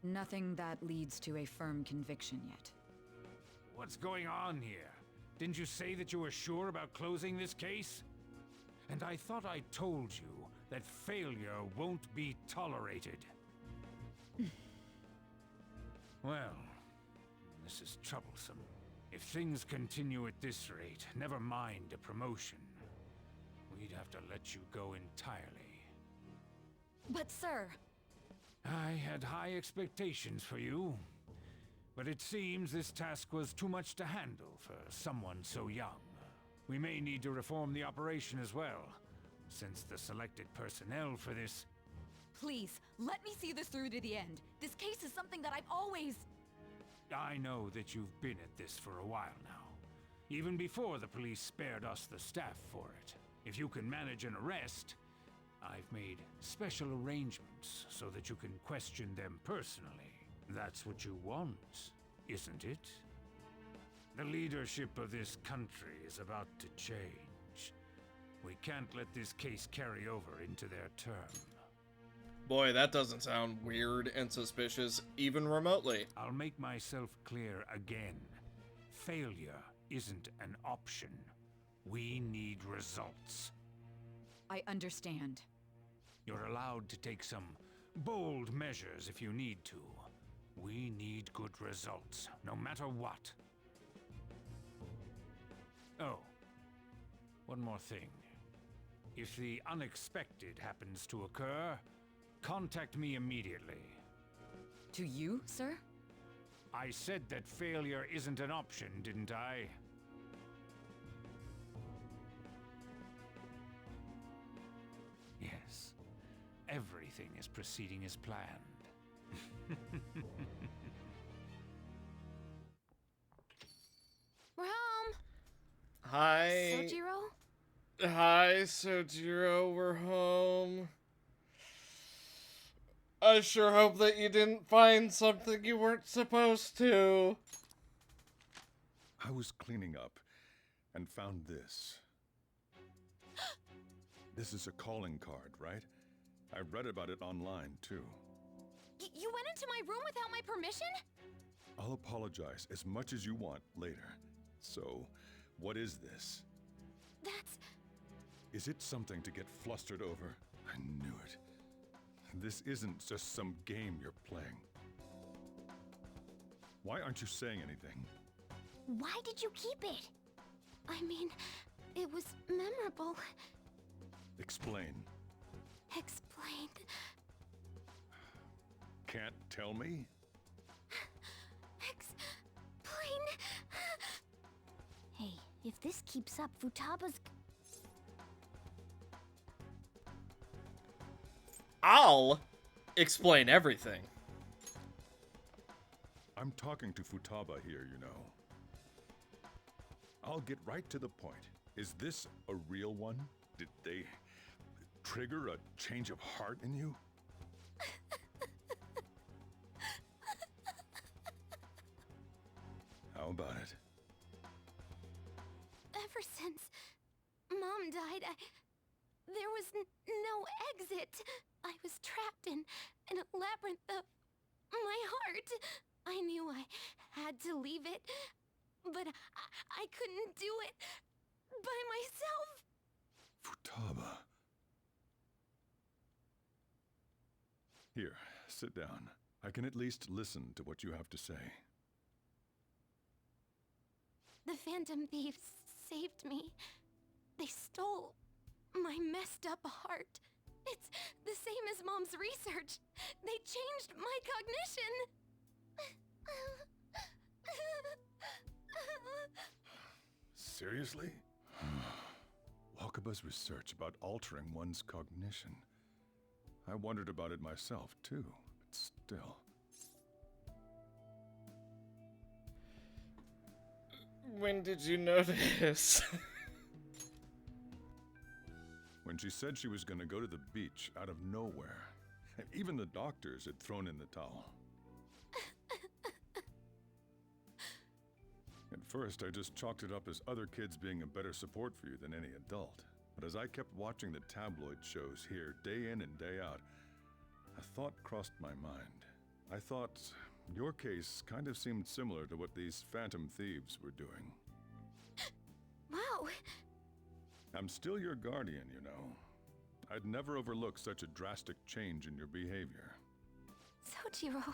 Nothing that leads to a firm conviction yet. What's going on here? Didn't you say that you were sure about closing this case? And I thought I told you that failure won't be tolerated. Well, this is troublesome. If things continue at this rate, never mind a promotion. We'd have to let you go entirely. But sir... I had high expectations for you. But it seems this task was too much to handle for someone so young. We may need to reform the operation as well, since the selected personnel for this... Please, let me see this through to the end. This case is something that I've always... I know that you've been at this for a while now. Even before the police spared us the staff for it. If you can manage an arrest, I've made special arrangements so that you can question them personally. That's what you want, isn't it? The leadership of this country is about to change. We can't let this case carry over into their term. Boy, that doesn't sound weird and suspicious, even remotely. I'll make myself clear again. Failure isn't an option. We need results. I understand. You're allowed to take some bold measures if you need to. We need good results, no matter what. Oh, one more thing. If the unexpected happens to occur, contact me immediately. To you, sir? I said that failure isn't an option, didn't I? Yes. Everything is proceeding as planned. We're home. Hi. Sojiro? Hi, Sojiro. We're home. I sure hope that you didn't find something you weren't supposed to. I was cleaning up and found this. This is a calling card, right? I read about it online, too. You went into my room without my permission? I'll apologize as much as you want later. So, what is this? That's... Is it something to get flustered over? I knew it. This isn't just some game you're playing. Why aren't you saying anything? Why did you keep it? I mean, it was memorable. Explain. Explain. Can't tell me? Explain. Hey, if this keeps up, Futaba's... I'll explain everything. I'm talking to Futaba here, you know. I'll get right to the point. Is this a real one? Did they trigger a change of heart in you? How about it? Ever since Mom died, there was no exit. I was trapped in a labyrinth of my heart. I knew I had to leave it, but I couldn't do it by myself. Futaba. Here, sit down. I can at least listen to what you have to say. The Phantom Thieves saved me. They stole my messed up heart. It's the same as Mom's research. They changed my cognition. Seriously? Wakaba's research about altering one's cognition. I wondered about it myself, too, but still. When did you notice? When she said she was going to go to the beach out of nowhere. Even the doctors had thrown in the towel. At first, I just chalked it up as other kids being a better support for you than any adult. But as I kept watching the tabloid shows here, day in and day out, a thought crossed my mind. I thought your case kind of seemed similar to what these Phantom Thieves were doing. Wow. I'm still your guardian, you know. I'd never overlook such a drastic change in your behavior. Sojiro.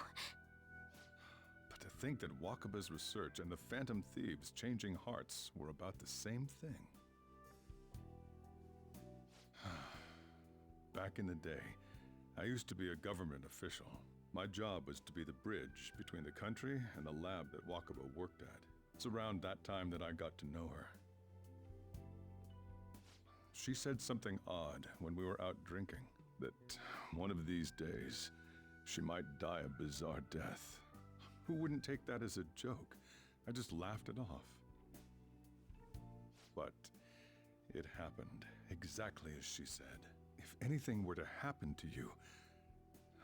But to think that Wakaba's research and the Phantom Thieves changing hearts were about the same thing. Back in the day, I used to be a government official. My job was to be the bridge between the country and the lab that Wakaba worked at. It's around that time that I got to know her. She said something odd when we were out drinking, that one of these days, she might die a bizarre death. Who wouldn't take that as a joke? I just laughed it off. But it happened exactly as she said. If anything were to happen to you,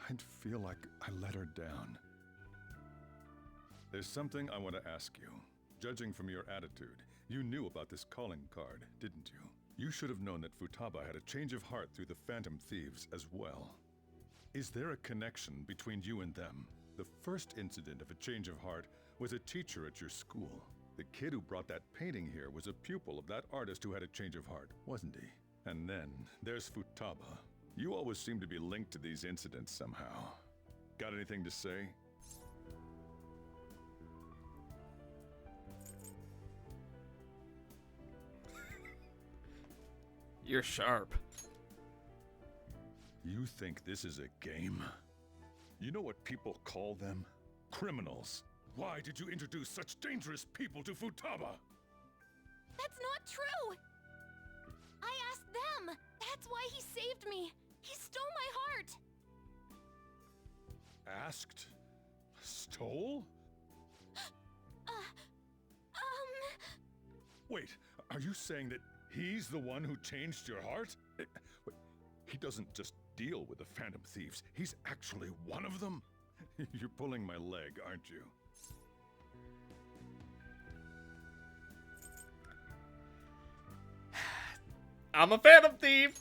I'd feel like I let her down. There's something I want to ask you. Judging from your attitude, you knew about this calling card, didn't you? You should have known that Futaba had a change of heart through the Phantom Thieves as well. Is there a connection between you and them? The first incident of a change of heart was a teacher at your school. The kid who brought that painting here was a pupil of that artist who had a change of heart, wasn't he? And then there's Futaba. You always seem to be linked to these incidents somehow. Got anything to say? You're sharp. You think this is a game? You know what people call them? Criminals. Why did you introduce such dangerous people to Futaba? That's not true! I asked them! That's why he saved me! He stole my heart! Asked? Stole? Wait, are you saying that he's the one who changed your heart? He doesn't just deal with the Phantom Thieves. He's actually one of them? You're pulling my leg, aren't you? I'm a Phantom Thief!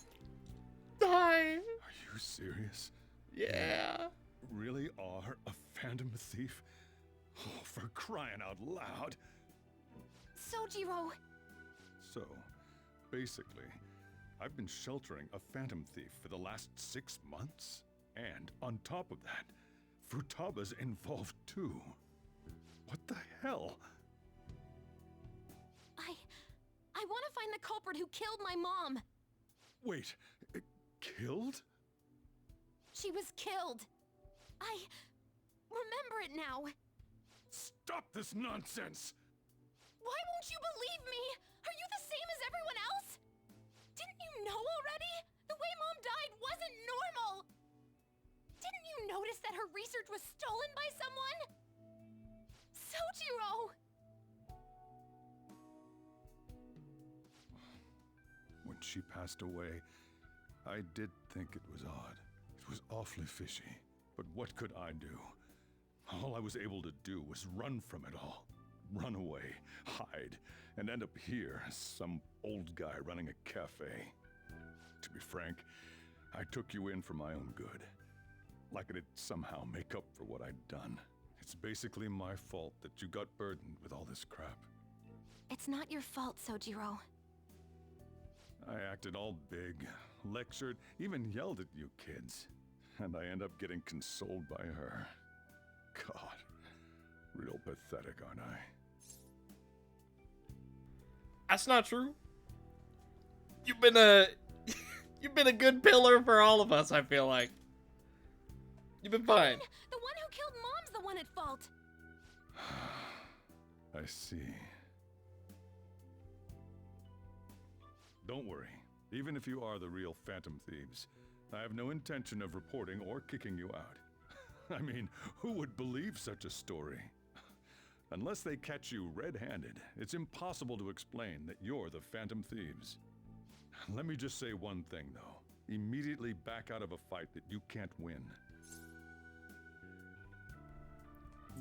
Die! Are you serious? Yeah. Really? thief? Oh, for crying out loud. Sojiro! So, basically, I've been sheltering a phantom thief for the last 6 months. And on top of that, Futaba's involved too. What the hell? I want to find the culprit who killed my mom! Wait, killed? She was killed! I remember it now! Stop this nonsense! Why won't you believe me? Are you the same as everyone else? Didn't you know already? The way Mom died wasn't normal! Didn't you notice that her research was stolen by someone? Sojiro! When she passed away, I did think it was odd. It was awfully fishy. But what could I do? All I was able to do was run from it all. Run away, hide, and end up here as some old guy running a cafe. To be frank, I took you in for my own good. Like it'd somehow make up for what I'd done. It's basically my fault that you got burdened with all this crap. It's not your fault, Sojiro. I acted all big, lectured, even yelled at you kids. And I end up getting consoled by her. God, real pathetic, aren't I? That's not true. You've been a you've been a good pillar for all of us, I feel like. You've been fine. The one who killed Mom's the one at fault. I see. Don't worry. Even if you are the real Phantom Thieves, I have no intention of reporting or kicking you out. I mean, who would believe such a story? Unless they catch you red-handed, it's impossible to explain that you're the Phantom Thieves. Let me just say one thing, though. Immediately back out of a fight that you can't win.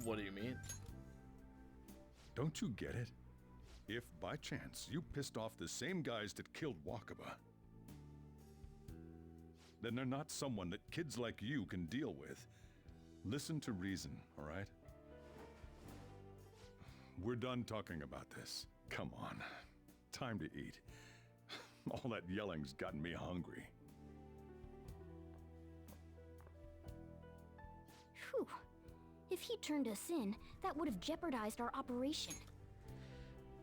What do you mean? Don't you get it? If, by chance, you pissed off the same guys that killed Wakaba, then they're not someone that kids like you can deal with. Listen to reason, all right? We're done talking about this. Come on. Time to eat. All that yelling's gotten me hungry. Whew. If he turned us in, that would have jeopardized our operation.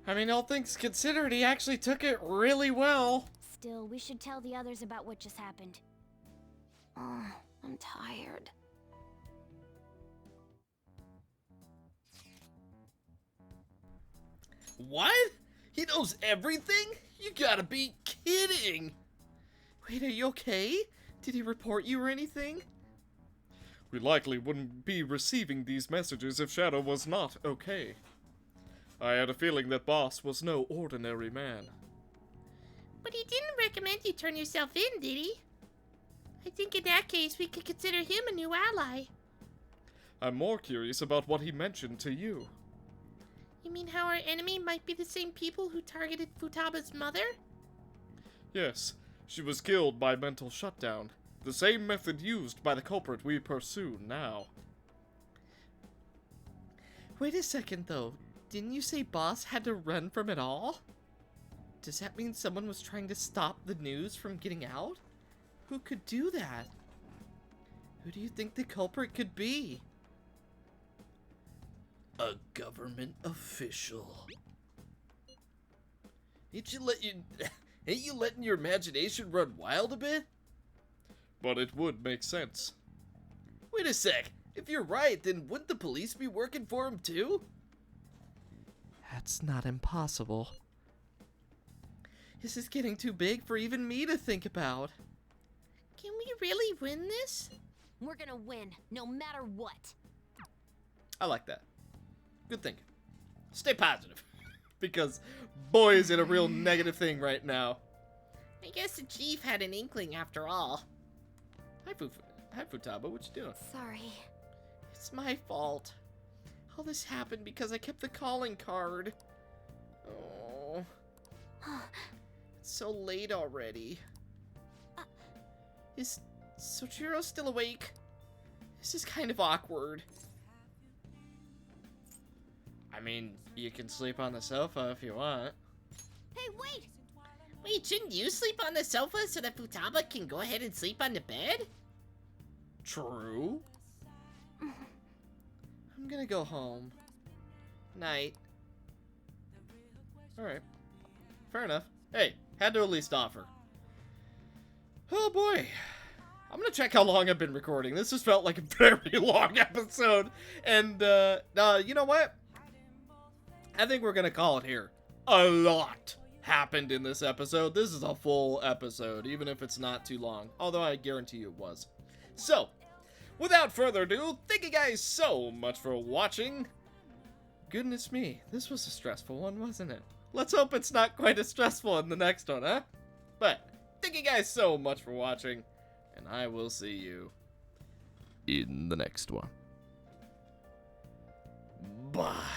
I mean, all things considered, he actually took it really well. Still, we should tell the others about what just happened. Oh, I'm tired. What? He knows everything? You gotta be kidding! Wait, are you okay? Did he report you or anything? We likely wouldn't be receiving these messages if Shadow was not okay. I had a feeling that Boss was no ordinary man. But he didn't recommend you turn yourself in, did he? I think in that case we could consider him a new ally. I'm more curious about what he mentioned to you. You mean how our enemy might be the same people who targeted Futaba's mother? Yes, she was killed by mental shutdown. The same method used by the culprit we pursue now. Wait a second, though. Didn't you say Boss had to run from it all? Does that mean someone was trying to stop the news from getting out? Who could do that? Who do you think the culprit could be? A government official. Ain't you letting your imagination run wild a bit? But it would make sense. Wait a sec. If you're right, then wouldn't the police be working for him too? That's not impossible. This is getting too big for even me to think about. Can we really win this? We're gonna win, no matter what. I like that. Good thinking. Stay positive. Because boy is it a real negative thing right now. I guess the chief had an inkling after all. Hi Futaba, what you doing? Sorry. It's my fault. All this happened because I kept the calling card. Oh. It's so late already. Is Sojiro still awake? This is kind of awkward. I mean, you can sleep on the sofa if you want. Hey, wait! Wait, shouldn't you sleep on the sofa so that Futaba can go ahead and sleep on the bed? True. I'm gonna go home. Night. Alright. Fair enough. Hey, had to at least offer. Oh boy. I'm gonna check how long I've been recording. This has felt like a very long episode. And, you know what? I think we're gonna call it here. A lot happened in this episode. This is a full episode, even if it's not too long. Although I guarantee you it was. So, without further ado, thank you guys so much for watching. Goodness me, this was a stressful one, wasn't it? Let's hope it's not quite as stressful in the next one, huh? But, thank you guys so much for watching, and I will see you in the next one. Bye.